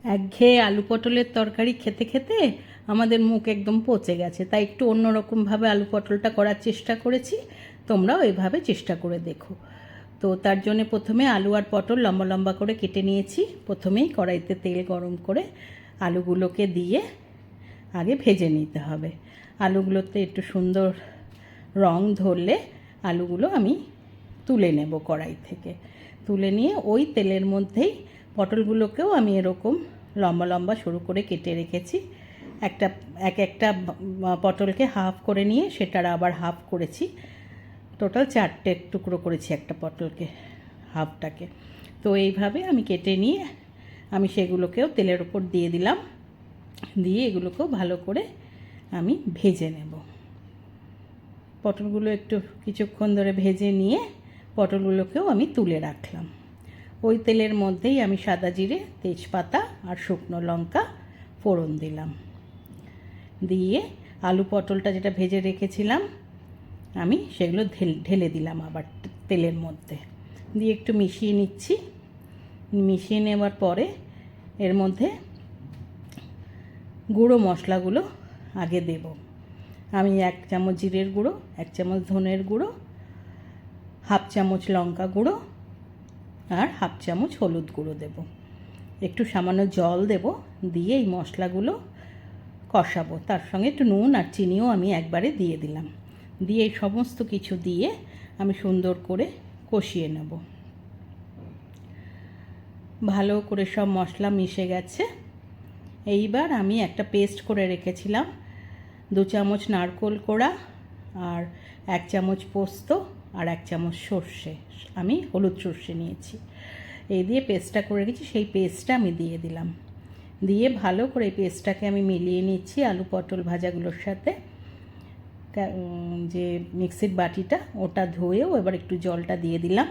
একঘেয়ে আলু পটলের তরকারি খেতে খেতে আমাদের মুখ একদম পচে গেছে, তাই একটু অন্যরকমভাবে আলু পটলটা করার চেষ্টা করেছি। তোমরাও এভাবে চেষ্টা করে দেখো। তো তার জন্য প্রথমে আলু আর পটল লম্বা লম্বা করে কেটে নিয়েছি। প্রথমেই কড়াইতে তেল গরম করে আলুগুলোকে দিয়ে আগে ভেজে নিতে হবে। আলুগুলোতে একটু সুন্দর রং ধরলে আলুগুলো আমি তুলে নেব কড়াই থেকে। তুলে নিয়ে ওই তেলের মধ্যেই পটলগুলোকেও আমি এরকম লম্বা লম্বা সরু করে কেটে রেখেছি। একটা পটলকে হাফ করে নিয়ে সেটার আবার হাফ করেছি। টোটাল 4টে টুকরো করেছি একটা পটলকে, হাফটাকে। তো এইভাবে আমি কেটে নিয়ে আমি সেগুলোকেও তেলের উপর দিয়ে দিলাম। দিয়ে এগুলোকেও ভালো করে আমি ভেজে নেব। পটলগুলো একটু কিছুক্ষণ ধরে ভেজে নিয়ে পটলগুলোকেও আমি তুলে রাখলাম। ওই তেলের মধ্যেই আমি সাদা জিরে, তেজপাতা আর শুকনো লঙ্কা ফোড়ন দিলাম। দিয়ে আলু পটলটা যেটা ভেজে রেখেছিলাম আমি সেগুলো ঢেলে দিলাম আবার তেলের মধ্যে। দিয়ে একটু মিশিয়ে নিচ্ছি। মিশিয়ে নেওয়ার পরে এর মধ্যে গুঁড়ো মশলাগুলো আগে দেব। আমি 1 চামচ জিরের গুঁড়ো, 1 চামচ ধনের গুঁড়ো, হাফ চামচ লঙ্কা গুঁড়ো আর হাফ চামচ হলুদ গুঁড়ো দেব। একটু সামান্য জল দেব। দিয়ে এই মশলাগুলো কষাবো। তার সঙ্গে একটু নুন আর চিনিও আমি একবারে দিয়ে দিলাম। দিয়ে এই সমস্ত কিছু দিয়ে আমি সুন্দর করে কষিয়ে নেব। ভালো করে সব মশলা মিশে গেছে। এইবার আমি একটা পেস্ট করে রেখেছিলাম, 2 চামচ নারকেল কোড়া আর 1 চামচ পোস্ত আর 1 চামচ সর্ষে, আমি হলুদ সর্ষে নিয়েছি। এই দিয়ে পেস্টটা করে রেখেছি, সেই পেস্টটা আমি দিয়ে দিলাম। দিয়ে ভালো করে এই পেস্টটাকে আমি মিলিয়ে নিচ্ছি আলু পটল ভাজাগুলোর সাথে। যে মিক্সির বাটিটা ওটা ধুয়েও এবার একটু জলটা দিয়ে দিলাম।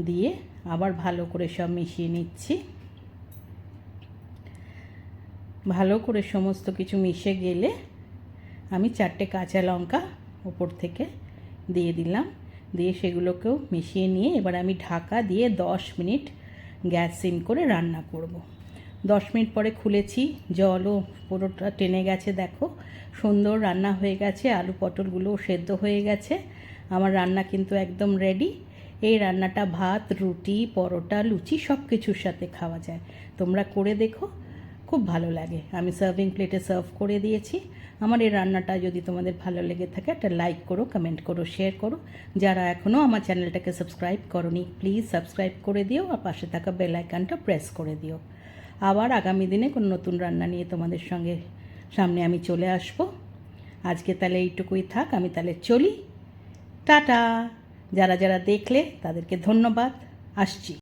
দিয়ে আবার ভালো করে সব মিশিয়ে নিচ্ছি। ভালো করে সমস্ত কিছু মিশে গেলে আমি 4টে কাঁচা লঙ্কা উপর থেকে দিয়ে দিলাম। দিয়ে সেগুলোকেও মিশিয়ে নিয়ে এবার আমি ঢাকা দিয়ে 10 মিনিট গ্যাস সিম করে রান্না করব। 10 মিনিট পরে খুলেছি, জলও পুরোটা টেনে গেছে। দেখো সুন্দর রান্না হয়ে গেছে, আলু পটলগুলোও সেদ্ধ হয়ে গেছে। আমার রান্না কিন্তু একদম রেডি। এই রান্নাটা ভাত, রুটি, পরোটা, লুচি সব কিছুর সাথে খাওয়া যায়। তোমরা করে দেখো, খুব ভালো লাগে। আমি সার্ভিং প্লেটে সার্ভ করে দিয়েছি। আমার এই রান্নাটা যদি তোমাদের ভালো লেগে থাকে একটা লাইক করো, কমেন্ট করো, শেয়ার করো। যারা এখনও আমার চ্যানেলটাকে সাবস্ক্রাইব করোনি প্লিজ সাবস্ক্রাইব করে দিও আর পাশে থাকা বেল আইকনটা প্রেস করে দিও। আবার আগামী দিনে কোনো নতুন রান্না নিয়ে তোমাদের সঙ্গে সামনে আমি চলে আসব। আজকে তাহলে এইটুকুই থাক, আমি তাহলে চলি। টাটা। যারা যারা দেখলে তাদেরকে ধন্যবাদ। আসছি।